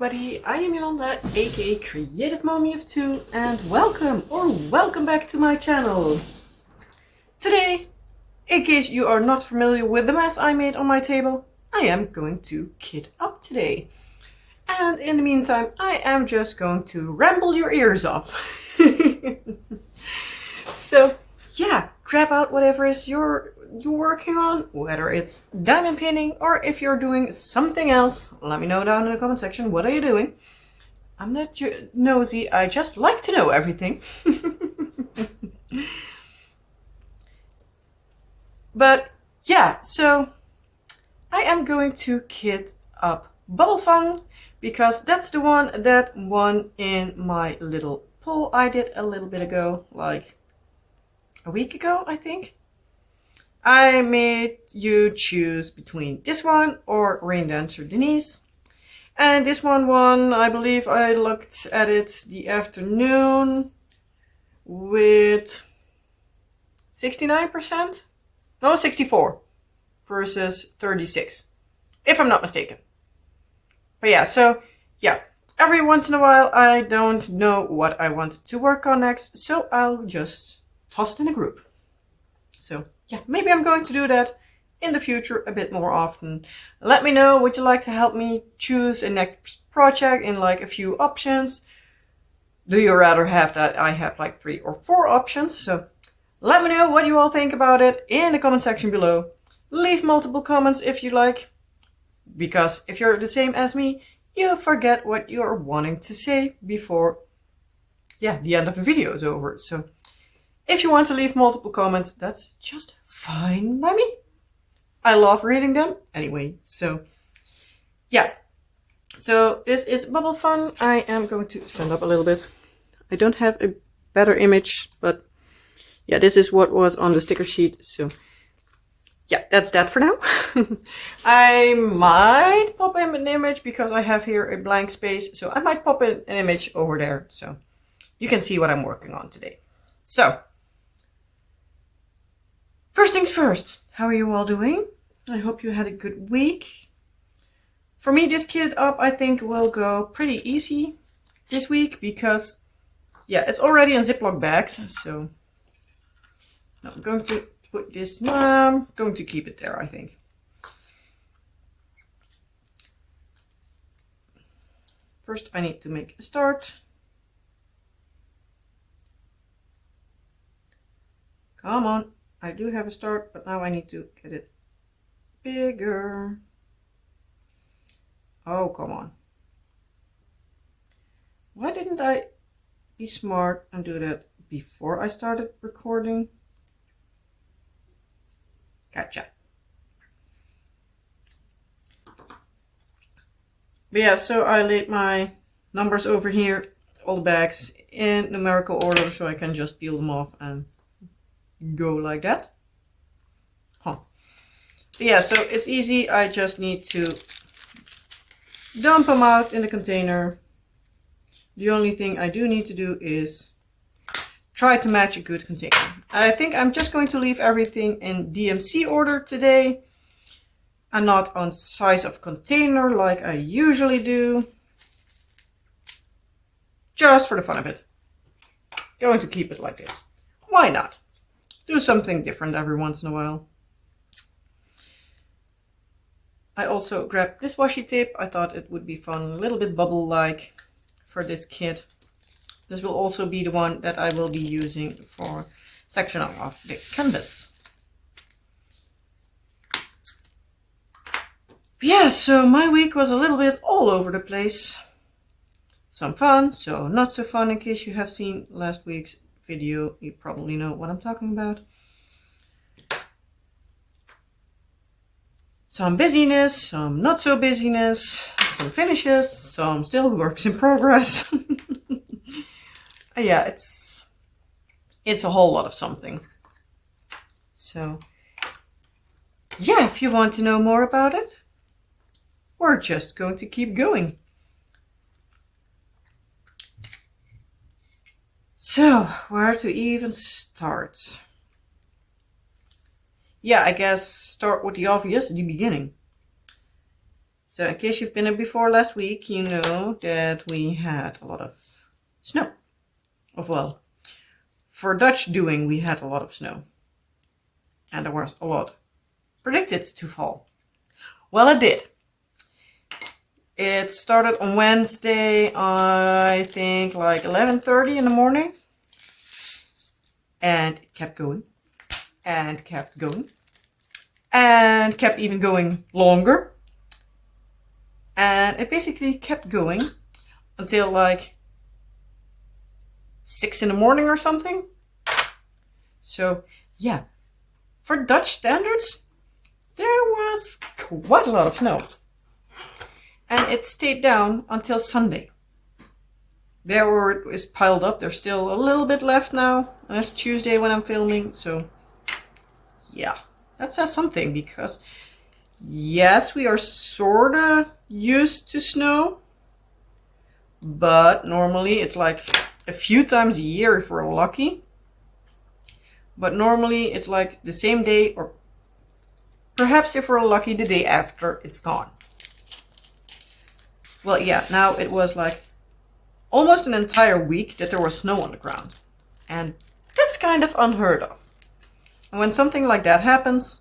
everybody, I am Yolanda, aka Creative Mommy of Two, and welcome back to my channel. Today, in case you are not familiar with the mess I made on my table, I am going to kit up today. And in the meantime, I am just going to ramble your ears off. So yeah, grab out whatever is you're working on, whether it's diamond pinning or if you're doing something else. Let me know down in the comment section, what are you doing? I'm not nosy, I just like to know everything. But yeah, so I am going to kit up Bubble Fun because that's the one that won in my little poll I did a little bit ago, like a week ago, I think. I made you choose between this one or Rain Dancer Denise. And this one won, I believe I looked at it the afternoon with 69%? No, 64 versus 36, if I'm not mistaken. But yeah, so yeah, every once in a while I don't know what I want to work on next, so I'll just toss it in a group. So yeah, maybe I'm going to do that in the future a bit more often. Let me know, would you like to help me choose a next project in like a few options? Do you rather have that I have like 3 or 4 options? So let me know what you all think about it in the comment section below. Leave multiple comments if you like, because if you're the same as me, you forget what you're wanting to say before the end of the video is over. So if you want to leave multiple comments, that's just fine by me. I love reading them anyway. So yeah, so this is Bubble Fun. I am going to stand up a little bit. I don't have a better image, but yeah, this is what was on the sticker sheet. So yeah, that's that for now. I might pop in an image because I have here a blank space. So I might pop in an image over there so you can see what I'm working on today. So first things first, how are you all doing? I hope you had a good week. For me, this kit up I think will go pretty easy this week because yeah, it's already in Ziploc bags. So I'm going to put this, I'm going to keep it there, I think. First I need to make a start. Come on. I do have a start, but now I need to get it bigger. Oh, come on. Why didn't I be smart and do that before I started recording? Gotcha. But yeah, so I laid my numbers over here, all the bags, in numerical order so I can just peel them off and go like that. But yeah, so it's easy. I just need to dump them out in the container. The only thing I do need to do is try to match a good container. I think I'm just going to leave everything in DMC order today and not on size of container like I usually do. Just for the fun of it. Going to keep it like this. Why not? Do something different every once in a while. I also grabbed this washi tape. I thought it would be fun, a little bit bubble-like for this kit. This will also be the one that I will be using for sectioning off the canvas. Yeah, so my week was a little bit all over the place. Some fun, so not so fun. In case you have seen last week's video, you probably know what I'm talking about. Some busyness, some not so busyness, some finishes, some still works in progress. Yeah, it's a whole lot of something. So yeah, if you want to know more about it, we're just going to keep going. So, where to even start? Yeah, I guess start with the obvious, the beginning. So in case you've been here before last week, you know that we had a lot of snow. Well, for Dutch doing, we had a lot of snow. And there was a lot predicted to fall. Well, it did. It started on Wednesday, I think like 11:30 in the morning. And it kept going. And kept going. And kept even going longer. And it basically kept going until like 6 in the morning or something. So, yeah. For Dutch standards, there was quite a lot of snow. And it stayed down until Sunday. There where it was piled up. There's still a little bit left now. And it's Tuesday when I'm filming. So, yeah. That says something because, yes, we are sort of used to snow. But normally it's like a few times a year if we're lucky. But normally it's like the same day or perhaps if we're lucky the day after it's gone. Well, yeah, now it was like almost an entire week that there was snow on the ground. And that's kind of unheard of. And when something like that happens,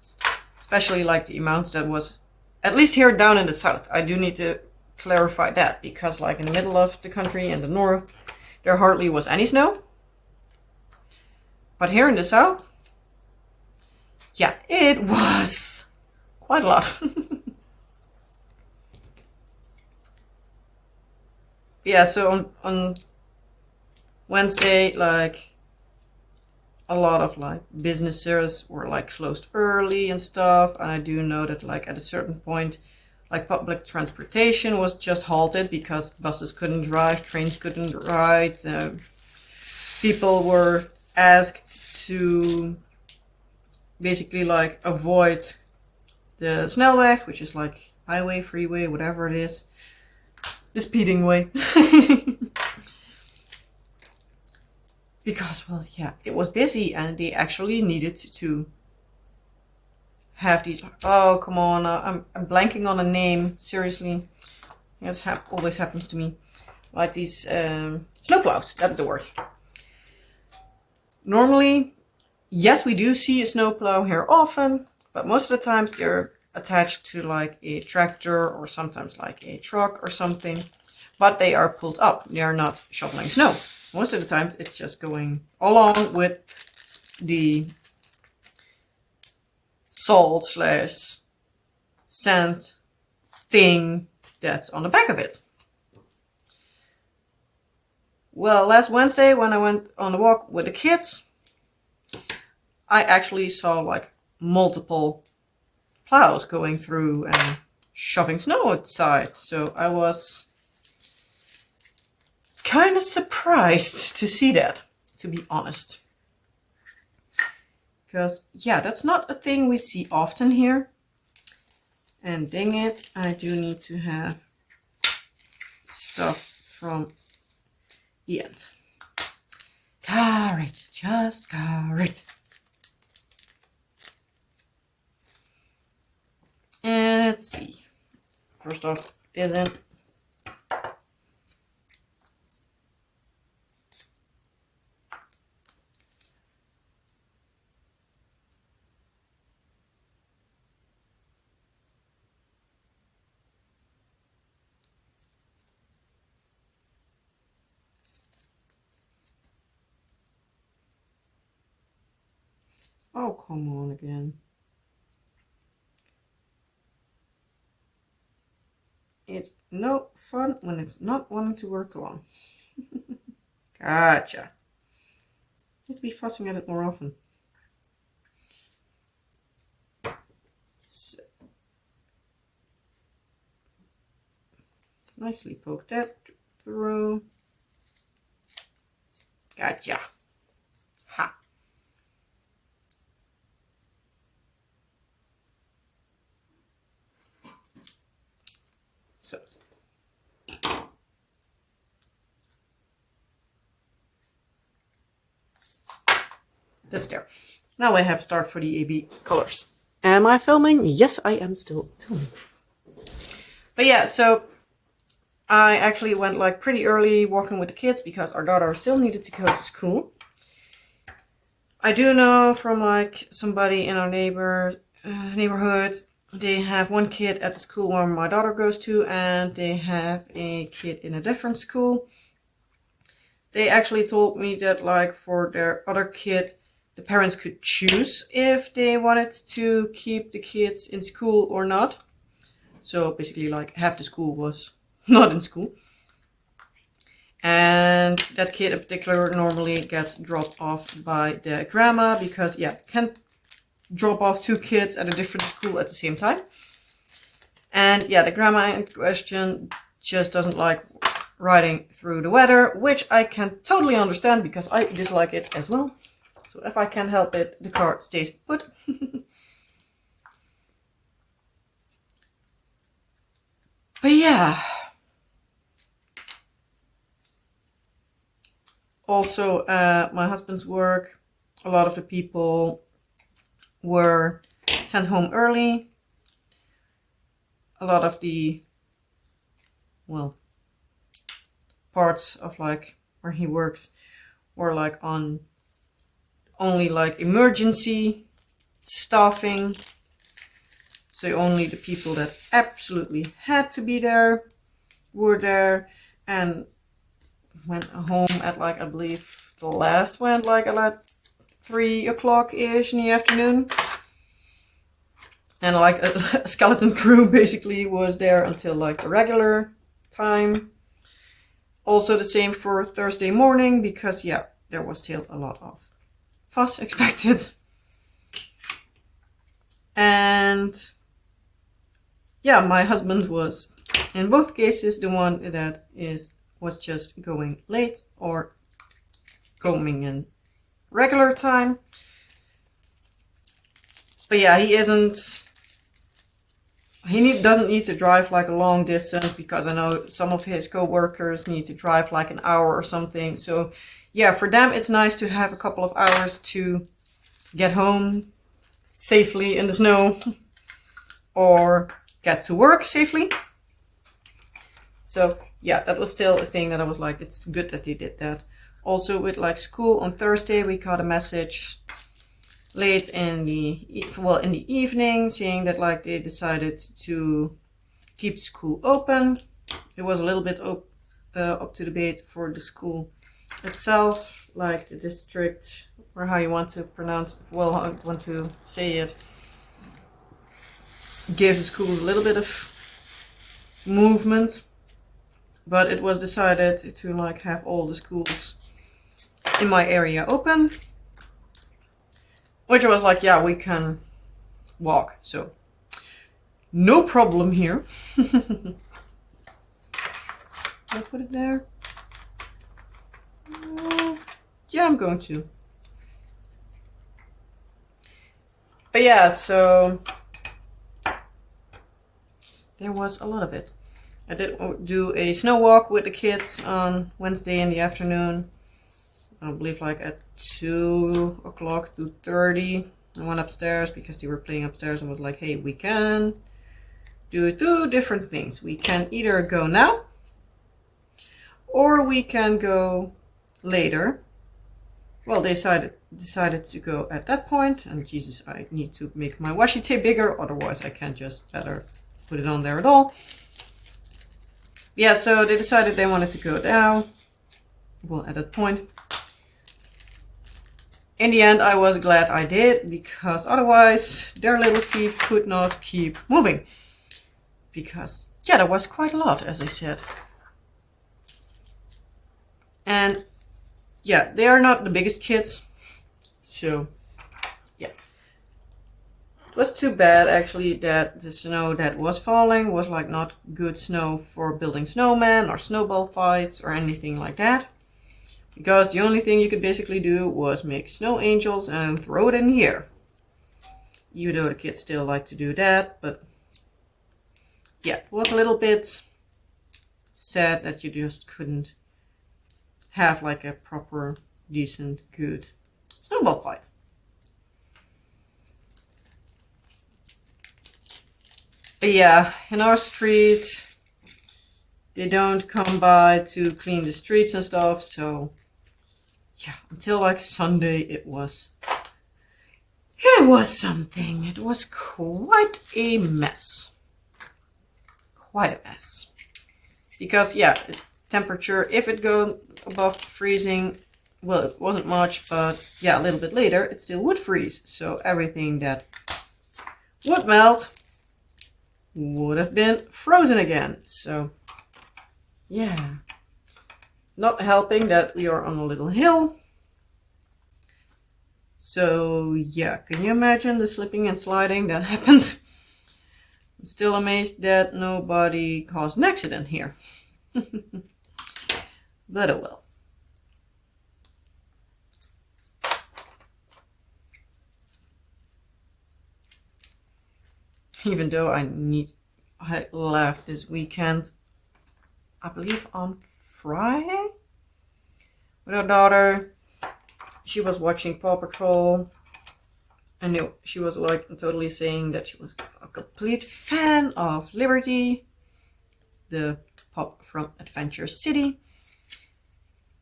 especially like the amounts that was, at least here down in the south, I do need to clarify that because like in the middle of the country and the north, there hardly was any snow. But here in the south, yeah, it was quite a lot. Yeah, so on Wednesday, like a lot of like businesses were like closed early and stuff. And I do know that like at a certain point, like public transportation was just halted because buses couldn't drive, trains couldn't ride. People were asked to basically like avoid the snelweg, which is like highway, freeway, whatever it is. The speeding way. Because, well, yeah, it was busy and they actually needed to have these, oh, come on, I'm blanking on a name, seriously. It always happens to me. Like these snowplows, that's the word. Normally, yes, we do see a snowplow here often, but most of the times they're attached to like a tractor or sometimes like a truck or something, but they are pulled up. They are not shoveling snow. Most of the times it's just going along with the salt / sand thing that's on the back of it. Well, last Wednesday when I went on a walk with the kids, I actually saw like multiple plows going through and shoving snow outside. So I was kind of surprised to see that, to be honest. Because, yeah, that's not a thing we see often here. And dang it, I do need to have stuff from the end. Got it, just got it. And let's see. First off, isn't. Oh, come on again. It's no fun when it's not wanting to work along. Gotcha. Need to be fussing at it more often. So, nicely poke that through. Gotcha. Ha. So. That's there. Now I have start for the AB colors. Am I filming? Yes, I am still filming. But But yeah, so I actually went like pretty early walking with the kids because our daughter still needed to go to school. I do know from like somebody in our neighborhood, they have one kid at the school where my daughter goes to, and they have a kid in a different school. They actually told me that like for their other kid, the parents could choose if they wanted to keep the kids in school or not. So basically like half the school was not in school. And that kid in particular normally gets dropped off by the grandma because, yeah, can't drop off two kids at a different school at the same time. And yeah, the grandma in question just doesn't like riding through the weather, which I can totally understand because I dislike it as well. So if I can help it, the car stays put. But yeah. Also, my husband's work, a lot of the people were sent home early. A lot of the, well, parts of like where he works were like on only like emergency staffing. So only the people that absolutely had to be there were there, and went home at like, I believe the last went like at 3 o'clock-ish in the afternoon. And like a skeleton crew basically was there until like the regular time. Also the same for Thursday morning because, yeah, there was still a lot of fuss expected. And yeah, my husband was in both cases the one that was just going late or coming in regular time. But yeah, he doesn't need to drive like a long distance because I know some of his co-workers need to drive like an hour or something. So yeah, for them it's nice to have a couple of hours to get home safely in the snow or get to work safely. So yeah, that was still a thing that I was like, it's good that they did that. Also with like school on Thursday, we got a message late in the evening saying that like they decided to keep school open. It was a little bit up to debate for the school itself, like the district, or how you want to pronounce, well, how you want to say it, gave the school a little bit of movement. But it was decided to like have all the schools in my area open. Which was like, yeah, we can walk. So no problem here. I'll put it there. Yeah, I'm going to. But yeah, so there was a lot of it. I did do a snow walk with the kids on Wednesday in the afternoon. I believe like at 2 o'clock, 2:30. I went upstairs because they were playing upstairs and was like, hey, we can do two different things. We can either go now or we can go later. Well, they decided to go at that point, and Jesus, I need to make my washi tape bigger, otherwise I can't just better put it on there at all. Yeah, so they decided they wanted to go now. Well, at that point. In the end, I was glad I did, because otherwise their little feet could not keep moving. Because, yeah, there was quite a lot, as I said. And, yeah, they are not the biggest kids. So, yeah. It was too bad, actually, that the snow that was falling was, like, not good snow for building snowmen or snowball fights or anything like that. Because the only thing you could basically do was make snow angels and throw it in the air. Even though the kids still like to do that, but yeah, it was a little bit sad that you just couldn't have like a proper, decent, good snowball fight. But yeah, in our street, They don't come by to clean the streets and stuff, so yeah, until like Sunday it was something. It was quite a mess. Quite a mess. Because yeah, temperature, if it goes above freezing, well, it wasn't much, but yeah, a little bit later, it still would freeze. So everything that would melt would have been frozen again. So yeah, not helping that we are on a little hill. So yeah, can you imagine the slipping and sliding that happened? I'm still amazed that nobody caused an accident here. But oh well. Even though I left this weekend, I believe on Friday, with our daughter. She was watching Paw Patrol, and she was like totally saying that she was a complete fan of Liberty, the pup from Adventure City,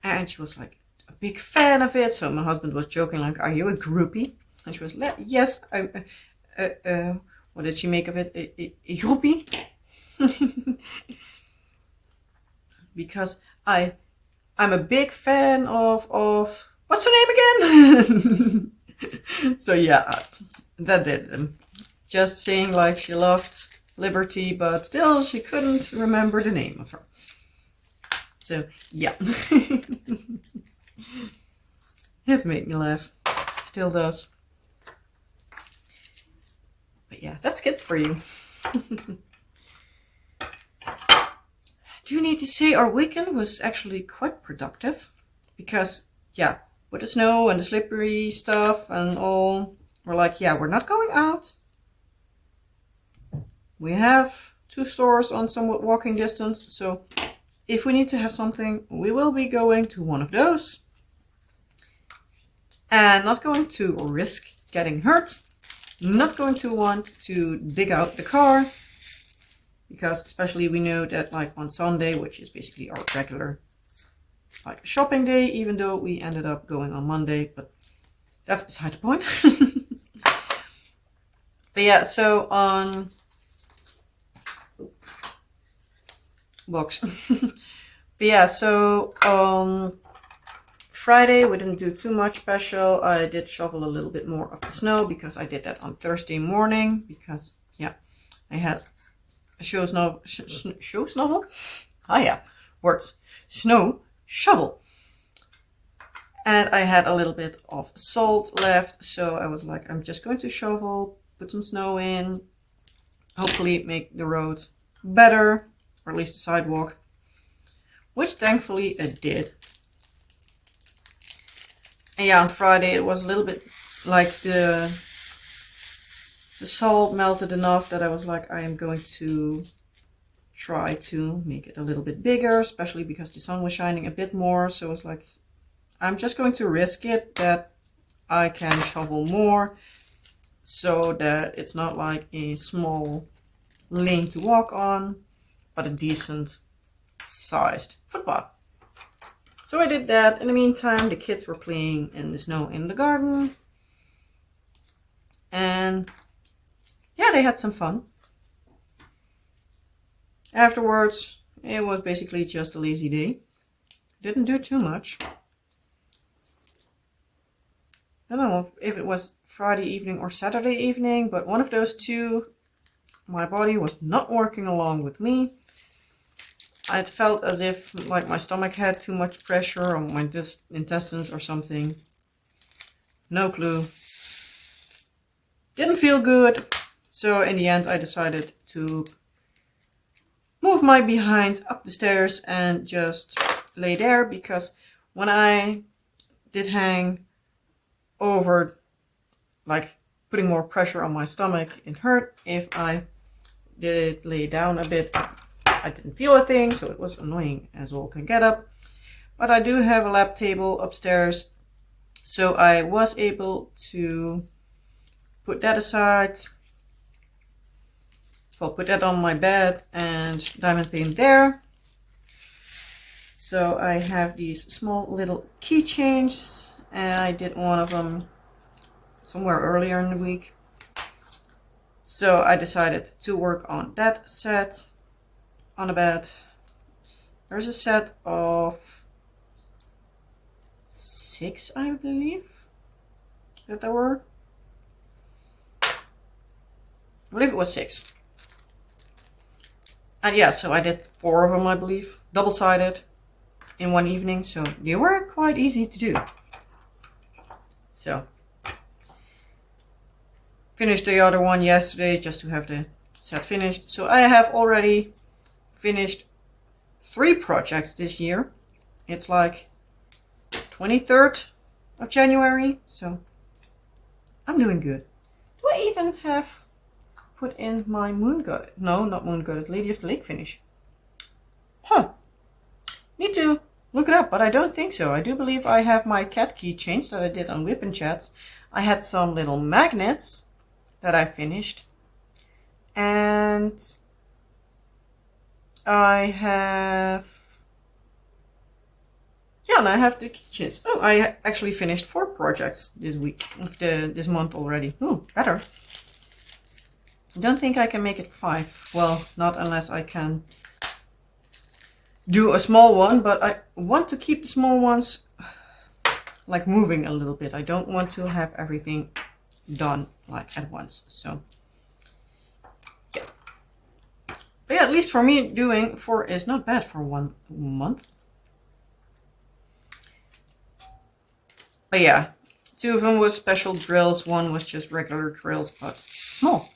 and she was like a big fan of it. So my husband was joking like, "Are you a groupie?" And she was like, "Yes, I'm." What did she make of it? A groupie? Because I'm a big fan of what's her name again? So yeah, that did. Just saying like she loved Liberty, but still she couldn't remember the name of her. So yeah. It made me laugh. Still does. But yeah, that's kids for you. Do you need to say our weekend was actually quite productive? Because, yeah, with the snow and the slippery stuff and all, we're like, yeah, we're not going out. We have 2 stores on somewhat walking distance, so if we need to have something, we will be going to one of those. And not going to risk getting hurt. Not going to want to dig out the car. Because especially we know that like on Sunday, which is basically our regular like shopping day, even though we ended up going on Monday, but that's beside the point. But yeah, so on box. But yeah, so on Friday we didn't do too much special. I did shovel a little bit more of the snow because I did that on Thursday morning because yeah, I had a snow shovel. And I had a little bit of salt left, so I was like, I'm just going to shovel, put some snow in, hopefully make the road better, or at least the sidewalk, which thankfully it did. And yeah, on Friday it was a little bit like the salt melted enough that I was like, I am going to try to make it a little bit bigger, especially because the sun was shining a bit more. So I was like, I'm just going to risk it that I can shovel more so that it's not like a small lane to walk on, but a decent sized footpath. So I did that. In the meantime, the kids were playing in the snow in the garden. And yeah, they had some fun. Afterwards, it was basically just a lazy day. Didn't do too much. I don't know if it was Friday evening or Saturday evening, but one of those two, my body was not working along with me. I felt as if like my stomach had too much pressure on my intestines or something. No clue. Didn't feel good. So in the end, I decided to move my behind up the stairs and just lay there, because when I did hang over, like putting more pressure on my stomach, it hurt. If I did lay down a bit, I didn't feel a thing, so it was annoying as all can get up. But I do have a lap table upstairs, so I was able to put that aside. I'll put that on my bed and diamond paint there. So I have these small little keychains, and I did one of them somewhere earlier in the week. So I decided to work on that set on a bed. There's a set of 6, I believe, that there were. I believe it was 6. And yeah, so I did 4 of them, I believe, double-sided in one evening. So they were quite easy to do. So finished the other one yesterday just to have the set finished. So I have already finished 3 projects this year. It's like 23rd of January, so I'm doing good. Do I even have put in my Moon Goddess? No, not Moon Goddess, Lady of the Lake finish. Huh. Need to look it up, but I don't think so. I do believe I have my cat keychains that I did on WIP and Chats. I had some little magnets that I finished. And I have... Yeah, and I have the keychains. Oh, I actually finished 4 projects this week, this month already. Ooh, better. I don't think I can make it 5. Well, not unless I can do a small one, but I want to keep the small ones like moving a little bit. I don't want to have everything done like at once. So yeah. But yeah, at least for me, doing 4 is not bad for 1 month. But yeah, 2 of them was special drills, 1 was just regular drills, but small.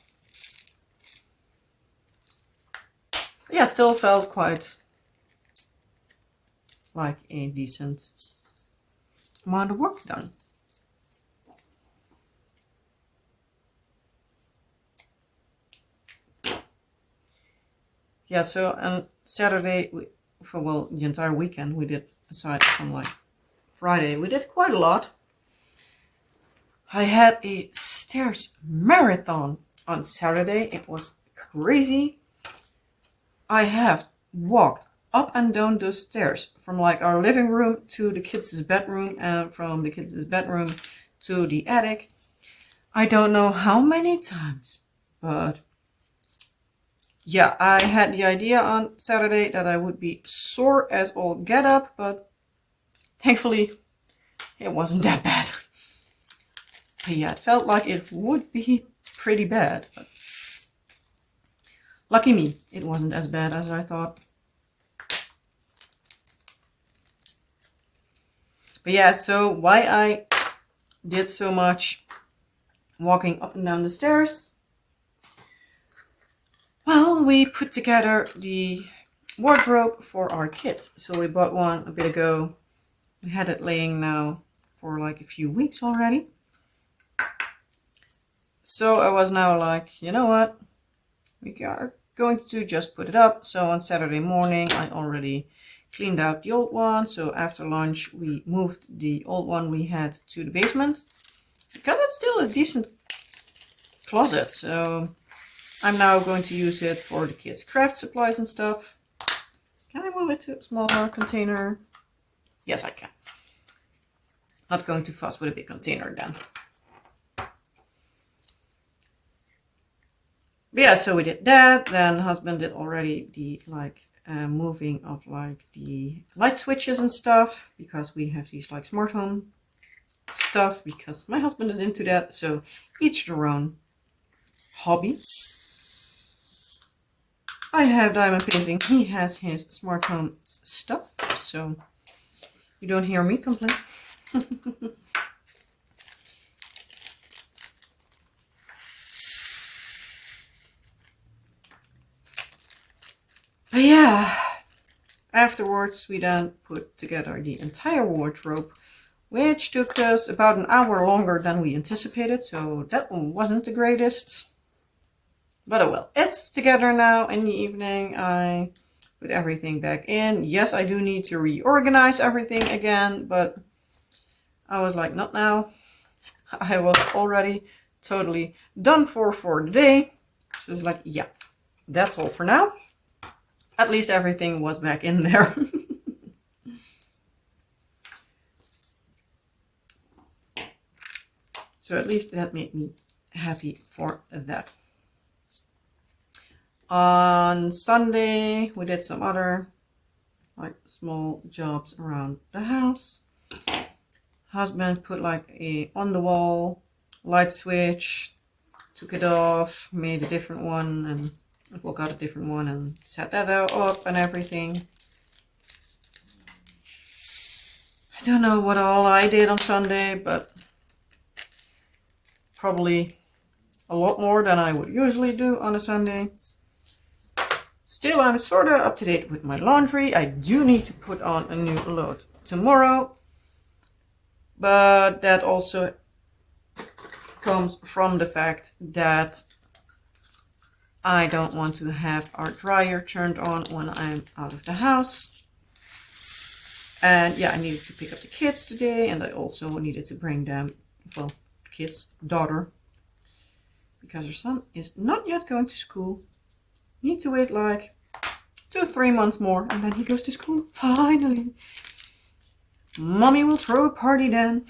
But yeah, still felt quite like a decent amount of work done. Yeah, so on Saturday, well, the entire weekend we did, aside from like Friday, we did quite a lot. I had a stairs marathon on Saturday. It was crazy. I have walked up and down those stairs from like our living room to the kids' bedroom and from the kids' bedroom to the attic. I don't know how many times, but yeah, I had the idea on Saturday that I would be sore as all get up, but thankfully it wasn't that bad. But yeah, it felt like it would be pretty bad, but lucky me, it wasn't as bad as I thought. But yeah, so why I did so much walking up and down the stairs? Well, we put together the wardrobe for our kids. So we bought one a bit ago. We had it laying now for like a few weeks already. So I was now like, you know what? We are going to just put it up. So on Saturday morning, I already cleaned out the old one. So after lunch, we moved the old one we had to the basement because it's still a decent closet. So I'm now going to use it for the kids' craft supplies and stuff. Can I move it to a smaller container? Yes, I can. Not going too fast with a big container then. But yeah, so we did that. Then husband did already the moving of like the light switches and stuff, because we have these like smart home stuff, because my husband is into that. So each their own hobby. I have diamond painting. He has his smart home stuff, so you don't hear me complain. But yeah, afterwards we then put together the entire wardrobe, which took us about an hour longer than we anticipated, so that wasn't the greatest. But oh well, it's together now. In the evening I put everything back in. Yes, I do need to reorganize everything again, but I was like, not now. I was already totally done for the day. So it's like, yeah, that's all for now. At least everything was back in there. So at least that made me happy for that. On Sunday, we did some other like small jobs around the house. Husband put like a on the wall light switch, took it off, made a different one, and well, got a different one and set that up and everything. I don't know what all I did on Sunday, but probably a lot more than I would usually do on a Sunday. Still, I'm sort of up to date with my laundry. I do need to put on a new load tomorrow, but that also comes from the fact that I don't want to have our dryer turned on when I'm out of the house. And yeah, I needed to pick up the kids today, and I also needed to bring them, well, kids, daughter, because her son is not yet going to school. Need to wait like 2-3 months more, and then he goes to school. Finally. Mommy will throw a party then.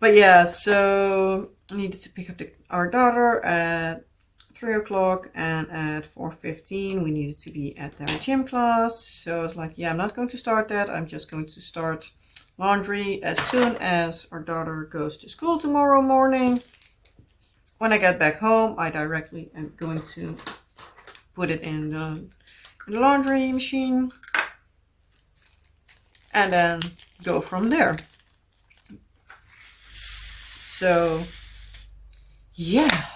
But yeah, so I needed to pick up our daughter at 3 o'clock, and at 4:15 we needed to be at their gym class. So I was like, yeah, I'm not going to start that. I'm just going to start laundry as soon as our daughter goes to school tomorrow morning. When I get back home, I directly am going to put it in the laundry machine and then go from there. So, yeah.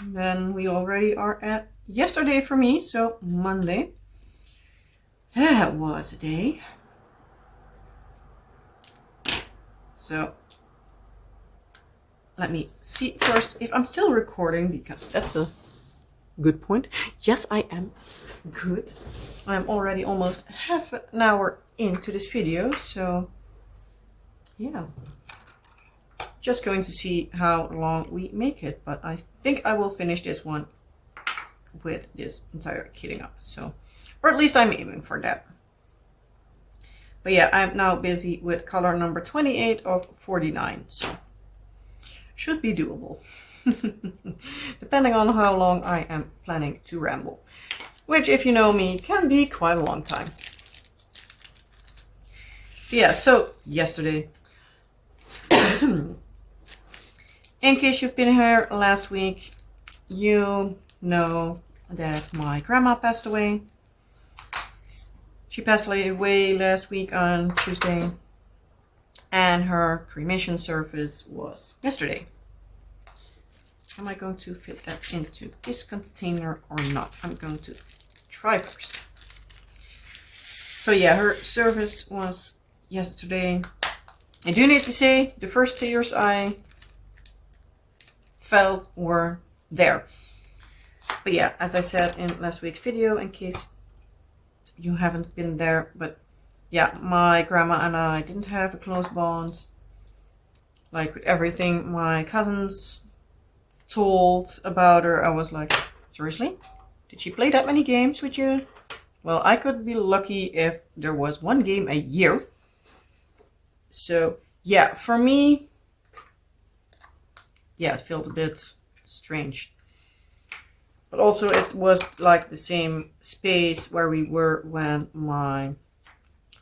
Then we already are at yesterday for me, so Monday. That was a day. So let me see first if I'm still recording, because that's a good point. Yes, I am good. I'm already almost half an hour into this video, so yeah. Just going to see how long we make it, but I think I will finish this one with this entire kitting up. So, or at least I'm aiming for that. But yeah, I'm now busy with color number 28 of 49, so should be doable. Depending on how long I am planning to ramble, which, if you know me, can be quite a long time. Yeah, so yesterday, in case you've been here last week, you know that my grandma passed away. She passed away last week on Tuesday, and her cremation service was yesterday. Am I going to fit that into this container or not? I'm going to try first. So yeah, her service was yesterday. I do need to say, the first tears I felt were there. But yeah, as I said in last week's video, in case you haven't been there, but yeah, my grandma and I didn't have a close bond. Like with everything my cousins told about her, I was like, seriously? Did she play that many games with you? Well, I could be lucky if there was one game a year. So yeah, for me, yeah, it felt a bit strange. But also it was like the same space where we were when my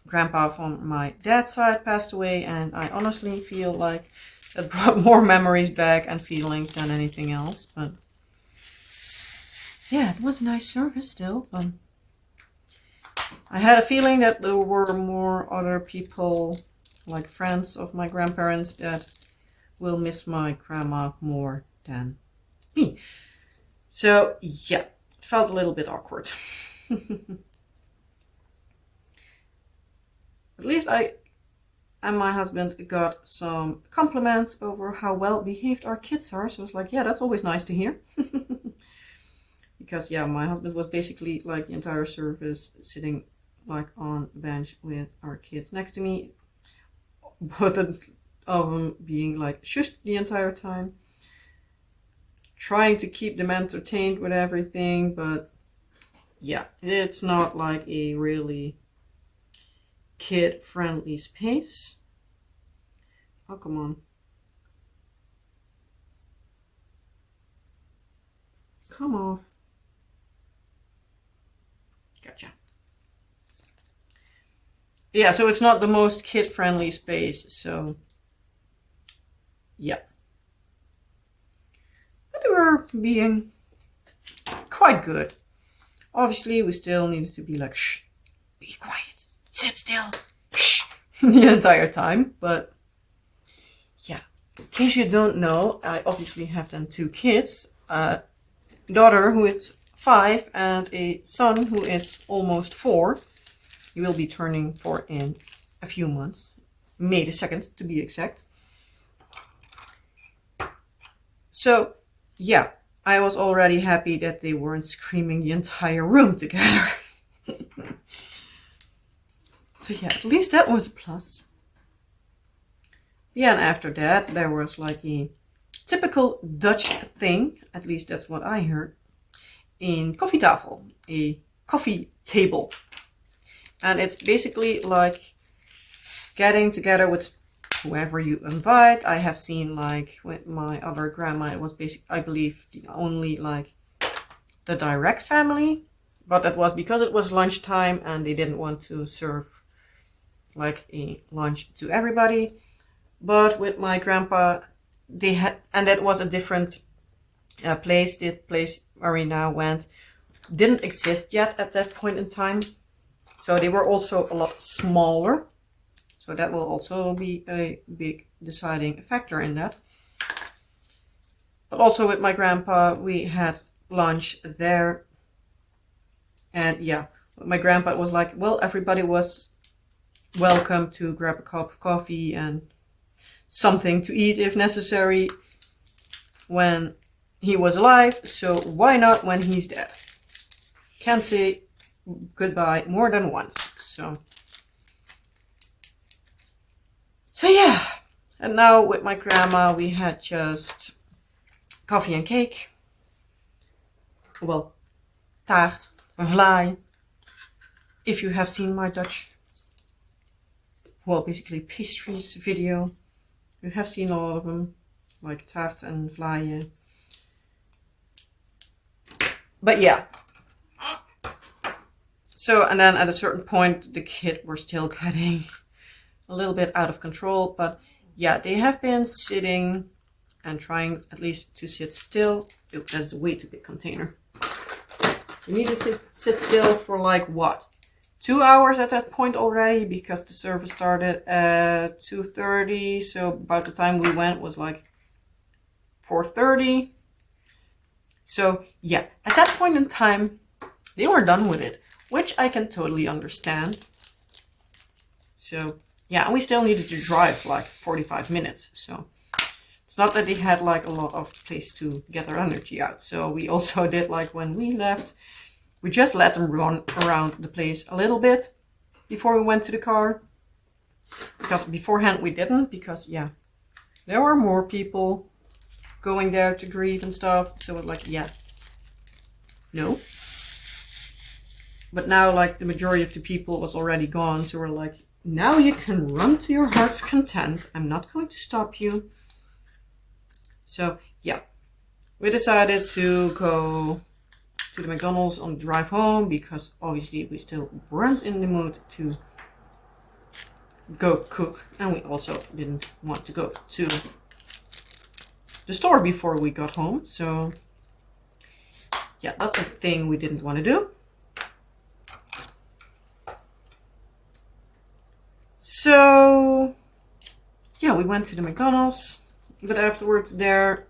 grandpa from my dad's side passed away, and I honestly feel like it brought more memories back and feelings than anything else. But yeah, it was a nice service still, but I had a feeling that there were more other people, like friends of my grandparents, that will miss my grandma more than me. So yeah, it felt a little bit awkward. At least I and my husband got some compliments over how well behaved our kids are. So I was like, yeah, that's always nice to hear. Because yeah, my husband was basically like the entire service sitting like on a bench with our kids next to me. both of them being like shushed the entire time. Trying to keep them entertained with everything, but yeah, it's not like a really kid-friendly space. Oh, come on. Come off. Gotcha. Yeah, so it's not the most kid-friendly space, so yeah. But they were being quite good. Obviously, we still needed to be like, shh, be quiet, sit still, shh, the entire time. But yeah, in case you don't know, I obviously have then 2 kids, a daughter who is 5 and a son who is almost 4. He will be turning 4 in a few months, May the 2nd to be exact. So yeah, I was already happy that they weren't screaming the entire room together. So yeah, at least that was a plus. Yeah, and after that, there was like a typical Dutch thing, at least that's what I heard, in koffietafel, a coffee table. And it's basically like getting together with whoever you invite. I have seen like with my other grandma, it was basically, I believe, only like the direct family. But that was because it was lunchtime and they didn't want to serve like a lunch to everybody. But with my grandpa, they had, and that was a different place. The place where we now went didn't exist yet at that point in time. So they were also a lot smaller. So that will also be a big deciding factor in that. But also with my grandpa, we had lunch there. And yeah, my grandpa was like, well, everybody was welcome to grab a cup of coffee and something to eat if necessary when he was alive. So why not when he's dead? Can't say goodbye more than once. So yeah, and now with my grandma we had just coffee and cake. Well, taart, vlaai. If you have seen my Dutch, well, basically pastries video, you have seen a lot of them, like taart and vlaai. But yeah. So, and then at a certain point, the kids were still getting a little bit out of control. But yeah, they have been sitting and trying at least to sit still. Ew, that's a way too big container. You need to sit still for like what? 2 hours at that point already, because the service started at 2:30. So about the time we went was like 4:30. So yeah, at that point in time, they were done with it, which I can totally understand. So yeah, and we still needed to drive like 45 minutes. So it's not that they had like a lot of place to get their energy out. So we also did like when we left, we just let them run around the place a little bit before we went to the car. Because beforehand we didn't, because yeah, there were more people going there to grieve and stuff. So it was like, yeah, no. But now like the majority of the people was already gone. So we're like, now you can run to your heart's content. I'm not going to stop you. So yeah, we decided to go to the McDonald's on the drive home, because obviously we still weren't in the mood to go cook, and we also didn't want to go to the store before we got home. So yeah, that's a thing we didn't want to do. So yeah, we went to the McDonald's, but afterwards there,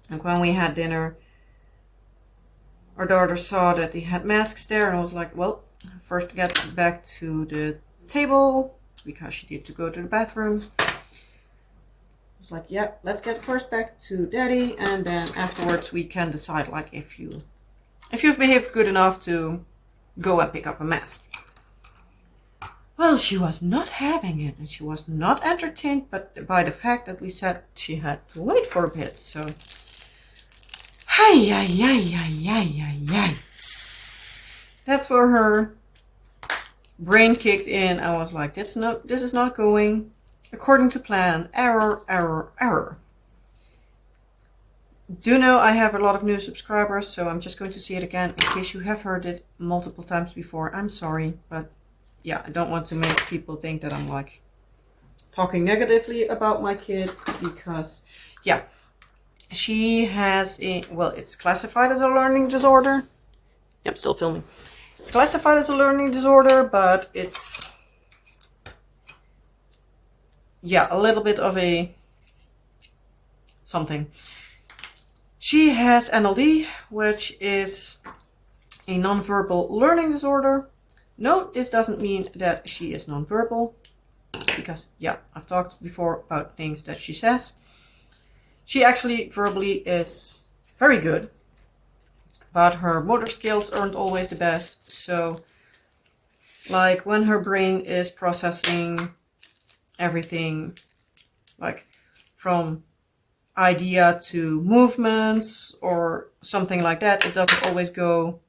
and when we had dinner, our daughter saw that they had masks there, and I was like, well, first get back to the table, because she needed to go to the bathroom. I was like, yeah, let's get first back to daddy, and then afterwards we can decide like if you've behaved good enough to go and pick up a mask. Well, she was not having it, and she was not entertained but by the fact that we said she had to wait for a bit. So, hi. That's where her brain kicked in. I was like, this is not going according to plan. Error. Do know I have a lot of new subscribers, so I'm just going to say it again in case you have heard it multiple times before. I'm sorry, but yeah, I don't want to make people think that I'm like talking negatively about my kid, because yeah, she has it's classified as a learning disorder. I'm still filming. It's classified as a learning disorder, but it's, yeah, a little bit of a something. She has NLD, which is a nonverbal learning disorder. No, this doesn't mean that she is nonverbal, because, yeah, I've talked before about things that she says. She actually verbally is very good, but her motor skills aren't always the best. So, like, when her brain is processing everything, like from idea to movements or something like that, it doesn't always go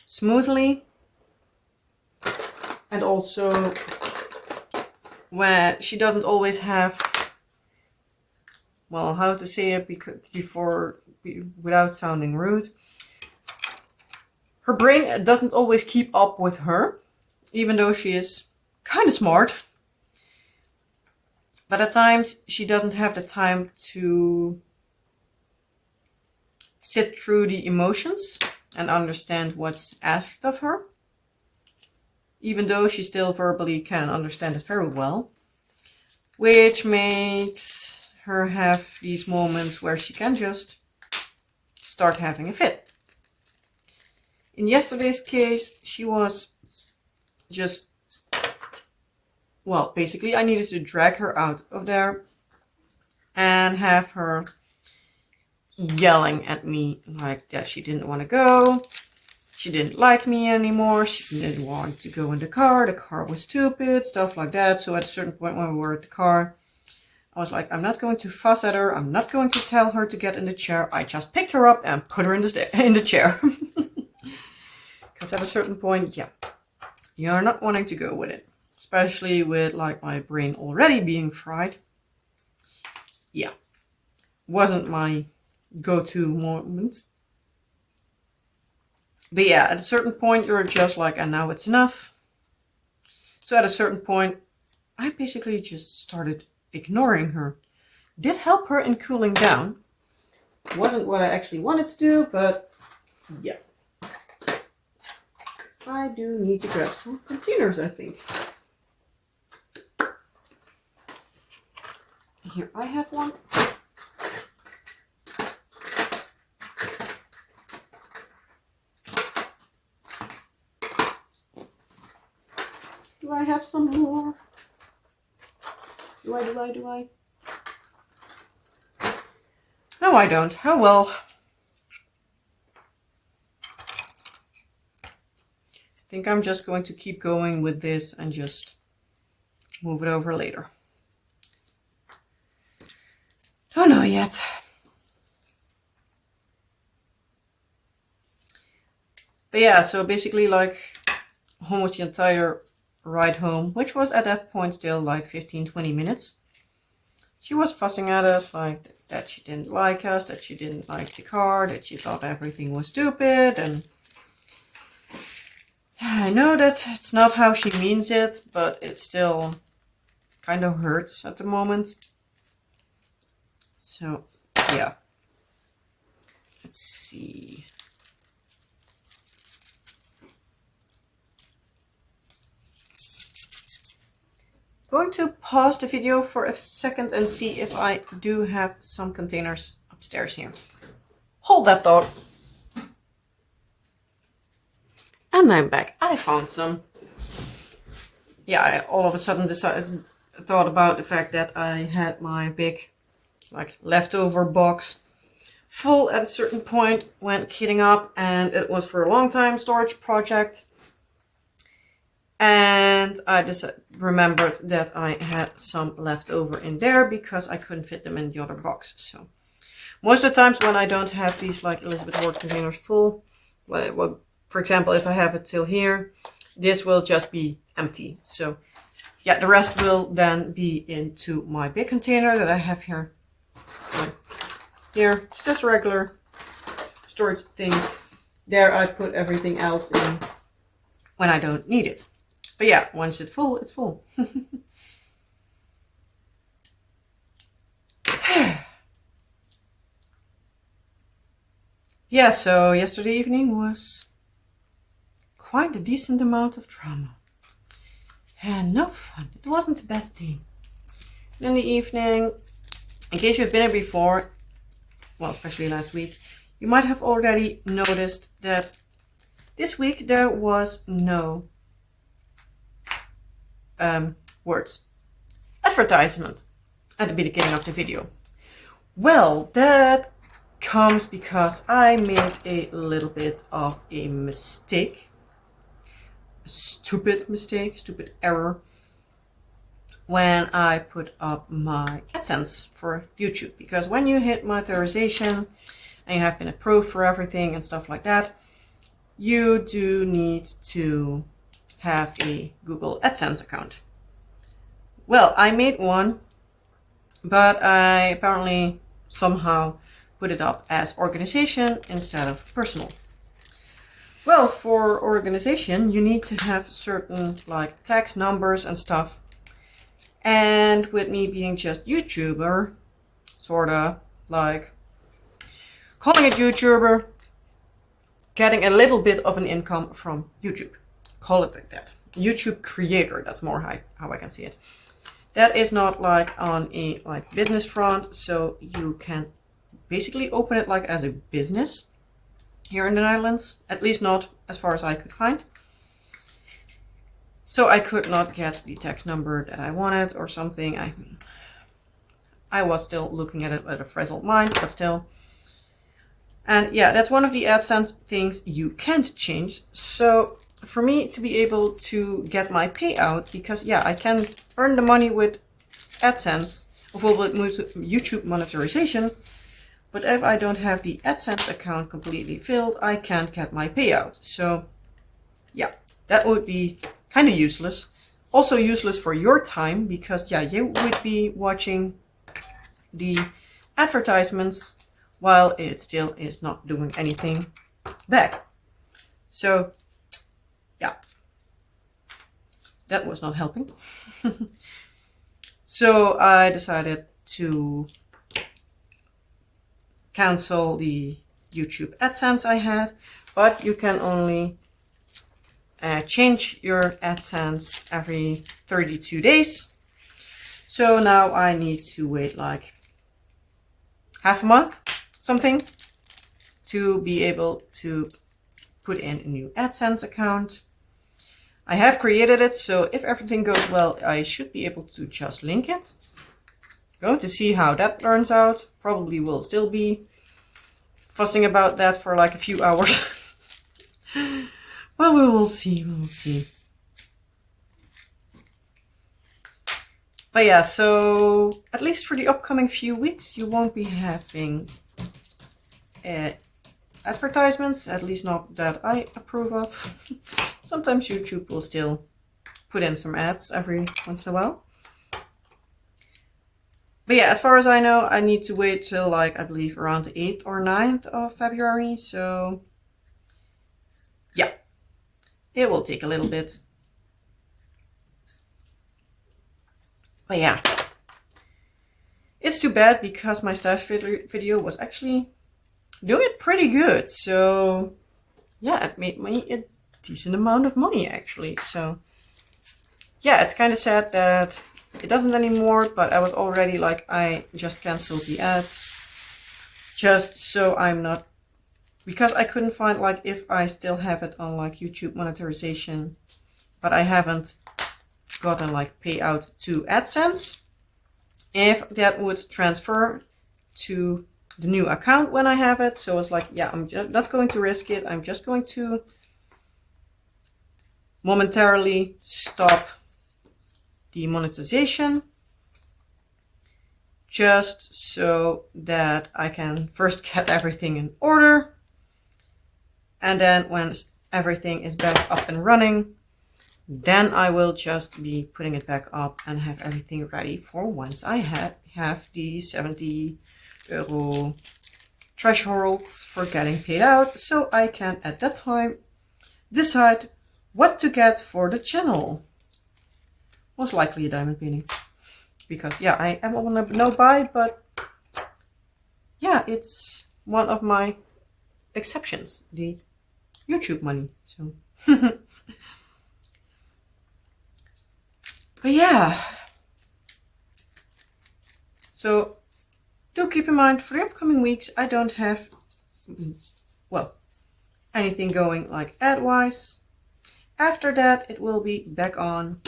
smoothly. And also, when she doesn't always have, well, how to say it without sounding rude, her brain doesn't always keep up with her, even though she is kind of smart. But at times, she doesn't have the time to sit through the emotions and understand what's asked of her, even though she still verbally can understand it very well, which makes her have these moments where she can just start having a fit. In yesterday's case, she was just, well, basically I needed to drag her out of there and have her yelling at me like that she didn't want to go. She didn't like me anymore. She didn't want to go in the car. The car was stupid, stuff like that. So at a certain point when we were at the car, I was like, I'm not going to fuss at her. I'm not going to tell her to get in the chair. I just picked her up and put her in the chair. Because at a certain point, yeah, you're not wanting to go with it. Especially with like my brain already being fried. Yeah, wasn't my go-to moment. But yeah, at a certain point, you're just like, and now it's enough. So at a certain point, I basically just started ignoring her. Did help her in cooling down. Wasn't what I actually wanted to do, but yeah. I do need to grab some containers, I think. Here, I have one. Do I have some more? Do I? No, I don't. Oh well. I think I'm just going to keep going with this and just move it over later. Don't know yet. But yeah, so basically like almost the entire ride home, which was at that point still like 15-20 minutes. She was fussing at us like that she didn't like us, that she didn't like the car, that she thought everything was stupid, and I know that it's not how she means it, but it still kind of hurts at the moment. So, yeah. Let's see. Going to pause the video for a second and see if I do have some containers upstairs here. Hold that thought. And I'm back. I found some. Yeah, I all of a sudden thought about the fact that I had my big like leftover box full at a certain point when kitting up, and it was for a long time storage project. And I just remembered that I had some left over in there because I couldn't fit them in the other box. So most of the times when I don't have these like Elizabeth Ward containers full, well, for example, if I have it till here, this will just be empty. So yeah, the rest will then be into my big container that I have here. Here, it's just a regular storage thing. There I put everything else in when I don't need it. But yeah, once it's full, it's full. Yeah, so yesterday evening was quite a decent amount of drama. And no fun. It wasn't the best day. In the evening, in case you've been here before, well, especially last week, you might have already noticed that this week there was no words. Advertisement at the beginning of the video. Well, that comes because I made a little bit of a mistake. A stupid mistake, stupid error. When I put up my AdSense for YouTube. Because when you hit monetization and you have been approved for everything and stuff like that, you do need to have a Google AdSense account. Well, I made one, but I apparently somehow put it up as organization instead of personal. Well, for organization, you need to have certain like tax numbers and stuff. And with me being just YouTuber, sorta like calling it YouTuber, getting a little bit of an income from YouTube. Call it like that. YouTube creator, that's more how I can see it. That is not like on a like business front, so you can basically open it like as a business here in the Netherlands, at least not as far as I could find. So I could not get the tax number that I wanted or something. I was still looking at it with a frazzled mind, but still. And yeah, that's one of the AdSense things you can't change. So for me to be able to get my payout, because yeah, I can earn the money with AdSense, or with YouTube monetization, but if I don't have the AdSense account completely filled, I can't get my payout. So yeah, that would be kind of useless. Also useless for your time, because yeah, you would be watching the advertisements while it still is not doing anything back. So yeah, that was not helping. So I decided to cancel the YouTube AdSense I had, but you can only change your AdSense every 32 days. So now I need to wait like half a month, something, to be able to put in a new AdSense account. I have created it, so if everything goes well, I should be able to just link it. Going to see how that turns out. Probably will still be fussing about that for like a few hours. Well, we will see, we will see. But yeah, so at least for the upcoming few weeks, you won't be having advertisements, at least not that I approve of. Sometimes YouTube will still put in some ads every once in a while. But yeah, as far as I know, I need to wait till like, I believe around the 8th or 9th of February. So yeah, it will take a little bit. But yeah, it's too bad because my stash video was actually doing it pretty good. So yeah, it made me a decent amount of money actually. So yeah, it's kind of sad that it doesn't anymore, but I was already like, I just canceled the ads just so I'm not, because I couldn't find like if I still have it on like YouTube monetization, but I haven't gotten like payout to AdSense. If that would transfer to the new account when I have it. So it's like, yeah, I'm just not going to risk it. I'm just going to momentarily stop the monetization, just so that I can first get everything in order, and then when everything is back up and running, then I will just be putting it back up and have everything ready for once I have the 70 euro thresholds for getting paid out, so I can at that time decide what to get for the channel. Most likely a diamond painting, because yeah, I am on a no buy, but yeah, it's one of my exceptions, the YouTube money. So but yeah, so do keep in mind for the upcoming weeks I don't have, well, anything going like ad wise. After that it will be back on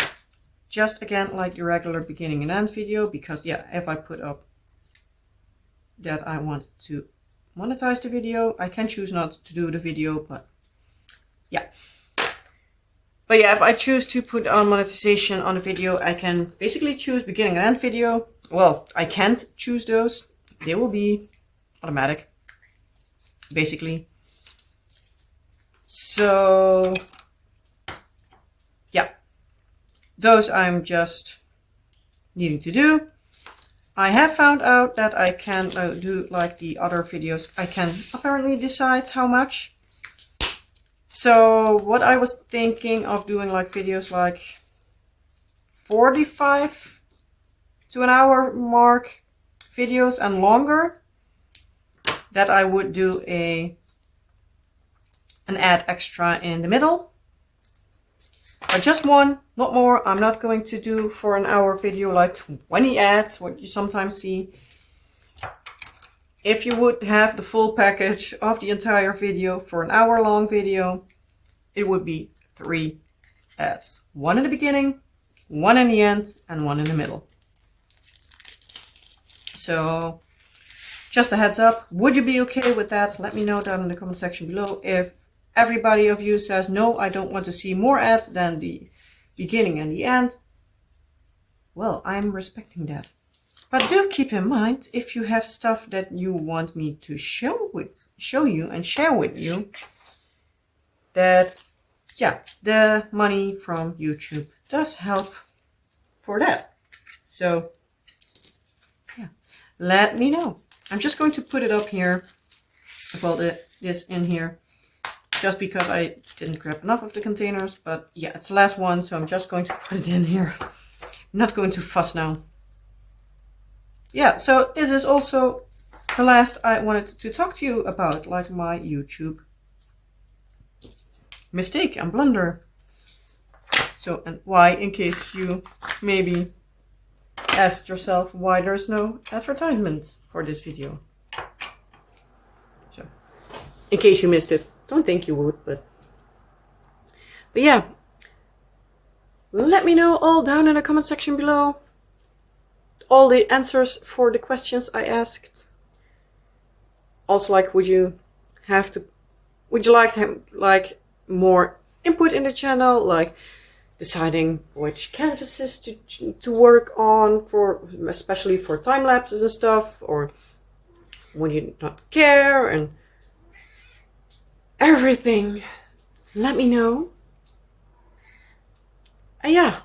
just again like the regular beginning and end video, because yeah, if I put up that I want to monetize the video, I can choose not to do the video, but yeah. But yeah, if I choose to put on monetization on a video, I can basically choose beginning and end video. Well, I can't choose those. They will be automatic, basically. So yeah, those I'm just needing to do. I have found out that I can do like the other videos. I can apparently decide how much. So what I was thinking of doing like videos like 45 to an hour mark videos and longer, that I would do an ad extra in the middle. But just one, not more. I'm not going to do for an hour video like 20 ads, what you sometimes see. If you would have the full package of the entire video for an hour long video, it would be 3 ads. 1 in the beginning, 1 in the end, and 1 in the middle. So just a heads up, would you be okay with that? Let me know down in the comment section below. If everybody of you says, no, I don't want to see more ads than the beginning and the end, well, I'm respecting that. But do keep in mind, if you have stuff that you want me to show you and share with you, that yeah, the money from YouTube does help for that. So yeah, let me know. I'm just going to put it up here, well, this in here, just because I didn't grab enough of the containers. But yeah, it's the last one, so I'm just going to put it in here. I'm not going to fuss now. Yeah, so this is also the last I wanted to talk to you about, like my YouTube mistake and blunder. So, and why, in case you maybe asked yourself why there's no advertisement for this video. So, in case you missed it, don't think you would, but yeah. Let me know all down in the comment section below. All the answers for the questions I asked. Also, like, would you like to have like more input in the channel, like deciding which canvases to work on, for especially for time lapses and stuff, or would you not care and everything? Let me know. And yeah,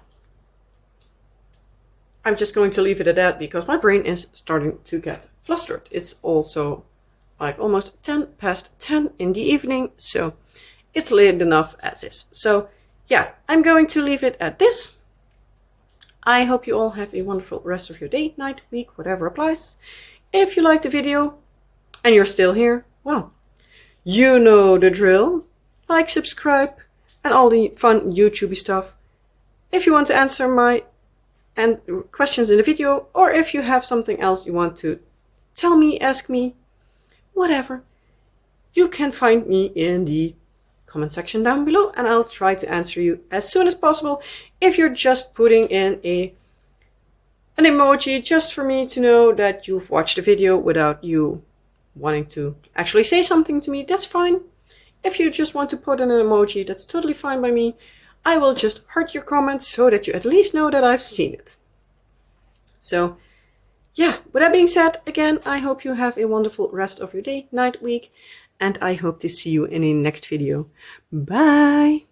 I'm just going to leave it at that because my brain is starting to get flustered. It's also like almost 10 past 10 in the evening, so it's late enough as is. So yeah, I'm going to leave it at this. I hope you all have a wonderful rest of your day, night, week, whatever applies. If you liked the video and you're still here, well, you know the drill. Like, subscribe, and all the fun YouTubey stuff. If you want to answer my questions in the video, or if you have something else you want to tell me, ask me, whatever, you can find me in the comment section down below, and I'll try to answer you as soon as possible. If you're just putting in an emoji just for me to know that you've watched the video without you wanting to actually say something to me, that's fine. If you just want to put in an emoji, that's totally fine by me. I will just heart your comments so that you at least know that I've seen it. So yeah, with that being said, again, I hope you have a wonderful rest of your day, night, week, and I hope to see you in the next video. Bye!